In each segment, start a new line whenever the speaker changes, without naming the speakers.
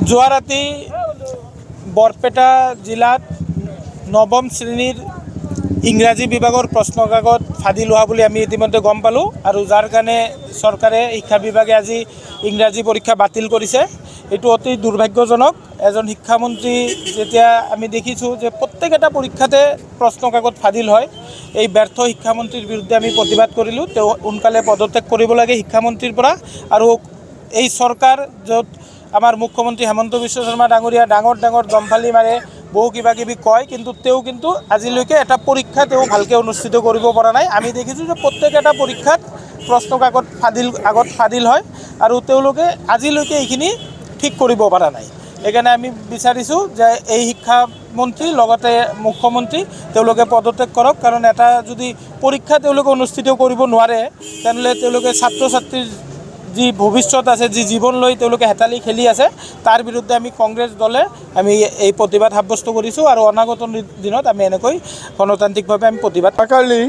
যোৱা ৰাতি বৰপেটা জিলাত নৱম শ্ৰেণীৰ ইংৰাজী বিভাগৰ প্ৰশ্ন কাকত ফাদিল হোৱা বুলি আমি ইতিমধ্যে গম পালোঁ আৰু যাৰ কাৰণে চৰকাৰে শিক্ষা বিভাগে আজি ইংৰাজী পৰীক্ষা বাতিল কৰিছে। এইটো অতি দুৰ্ভাগ্যজনক। এজন শিক্ষামন্ত্ৰী যেতিয়া আমি দেখিছোঁ যে প্ৰত্যেকটা পৰীক্ষাতে প্ৰশ্ন কাকত ফাদিল হয়, এই ব্যৰ্থ শিক্ষামন্ত্ৰীৰ বিৰুদ্ধে আমি প্ৰতিবাদ কৰিলোঁ। তেওঁ সোনকালে পদত্যাগ কৰিব লাগে শিক্ষামন্ত্ৰীৰ পৰা। আৰু এই চৰকাৰ য'ত আমাৰ মুখ্যমন্ত্ৰী হেমন্ত বিশ্ব শৰ্মা ডাঙৰীয়া ডাঙৰ ডাঙৰ দমফালি মাৰে, বহু কিবা কিবি কয়, কিন্তু তেওঁ আজিলৈকে এটা পৰীক্ষা তেওঁ ভালকৈ অনুষ্ঠিত কৰিব পৰা নাই। আমি দেখিছোঁ যে প্ৰত্যেকটা পৰীক্ষাত প্ৰশ্ন কাকত ফাদিল হয় আৰু তেওঁলোকে আজিলৈকে এইখিনি ঠিক কৰিব পৰা নাই। সেইকাৰণে আমি বিচাৰিছোঁ যে এই শিক্ষামন্ত্ৰী লগতে মুখ্যমন্ত্ৰী তেওঁলোকে পদত্যাগ কৰক। কাৰণ এটা যদি পৰীক্ষা তেওঁলোকে অনুষ্ঠিত কৰিব নোৱাৰে, তেনেহ'লে তেওঁলোকে ছাত্ৰ ছাত্ৰীৰ যি ভৱিষ্যত আছে, যি জীৱন লৈ তেওঁলোকে হেতালি খেলি আছে, তাৰ বিৰুদ্ধে আমি কংগ্ৰেছ দলে আমি এই প্ৰতিবাদ সাব্যস্ত কৰিছোঁ আৰু অনাগত দিনত আমি এনেকৈ গণতান্ত্ৰিকভাৱে আমি প্ৰতিবাদ।
কালি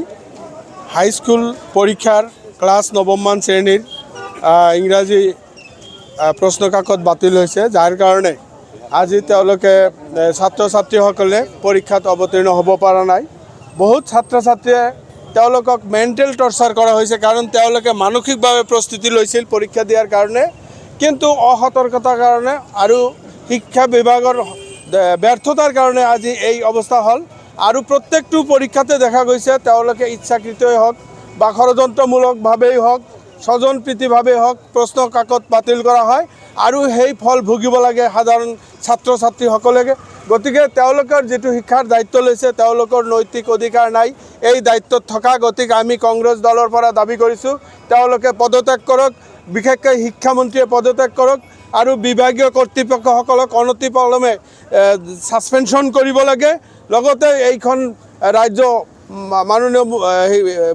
হাইস্কুল পৰীক্ষাৰ ক্লাছ নৱমমান শ্ৰেণীৰ ইংৰাজী প্ৰশ্ন কাকত বাতিল হৈছে, যাৰ কাৰণে আজি তেওঁলোকে ছাত্ৰ ছাত্ৰীসকলে পৰীক্ষাত অৱতীৰ্ণ হ'ব পৰা নাই। বহুত ছাত্ৰ ছাত্ৰীয়ে তেওঁলোকক মেণ্টেল টৰ্চাৰ কৰা হৈছে, কাৰণ তেওঁলোকে মানসিকভাৱে প্ৰস্তুতি লৈছিল পৰীক্ষা দিয়াৰ কাৰণে, কিন্তু অসতৰ্কতাৰ কাৰণে আৰু শিক্ষা বিভাগৰ ব্যৰ্থতাৰ কাৰণে আজি এই অৱস্থা হ'ল। আৰু প্ৰত্যেকটো পৰীক্ষাতে দেখা গৈছে তেওঁলোকে ইচ্ছাকৃতই হওক বা ষড়যন্ত্ৰমূলকভাৱেই হওক, স্বজনপ্ৰীতিভাৱেই হওক প্ৰশ্ন কাকত বাতিল কৰা হয় আৰু সেই ফল ভুগিব লাগে সাধাৰণ ছাত্ৰ ছাত্ৰীসকলে। গতিকে তেওঁলোকৰ যিটো শিক্ষাৰ দায়িত্ব লৈছে, তেওঁলোকৰ নৈতিক অধিকাৰ নাই এই দায়িত্বত থকা। গতিকে আমি কংগ্ৰেছ দলৰ পৰা দাবী কৰিছোঁ তেওঁলোকে পদত্যাগ কৰক, বিশেষকৈ শিক্ষামন্ত্ৰীয়ে পদত্যাগ কৰক আৰু বিভাগীয় কৰ্তৃপক্ষসকলক অনতিপলমে ছাছপেনশ্যন কৰিব লাগে। লগতে এইখন ৰাজ্য মাননীয়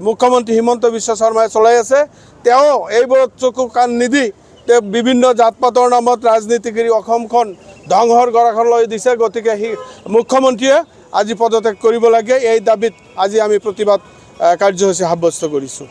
মুখ্যমন্ত্ৰী হিমন্ত বিশ্ব শৰ্মাই চলাই আছে, তেওঁ এইবোৰত চকু কাণ নিদি তেওঁ বিভিন্ন জাত পাতৰ নামত ৰাজনীতি কৰি অসমখন ধ্বংসৰ গৰাখলৈ দিছে। গতিকে মুখ্যমন্ত্ৰীয়ে আজি পদত্যাগ কৰিব লাগে। এই দাবীত আজি আমি প্ৰতিবাদ কাৰ্যসূচী সাব্যস্ত কৰিছোঁ।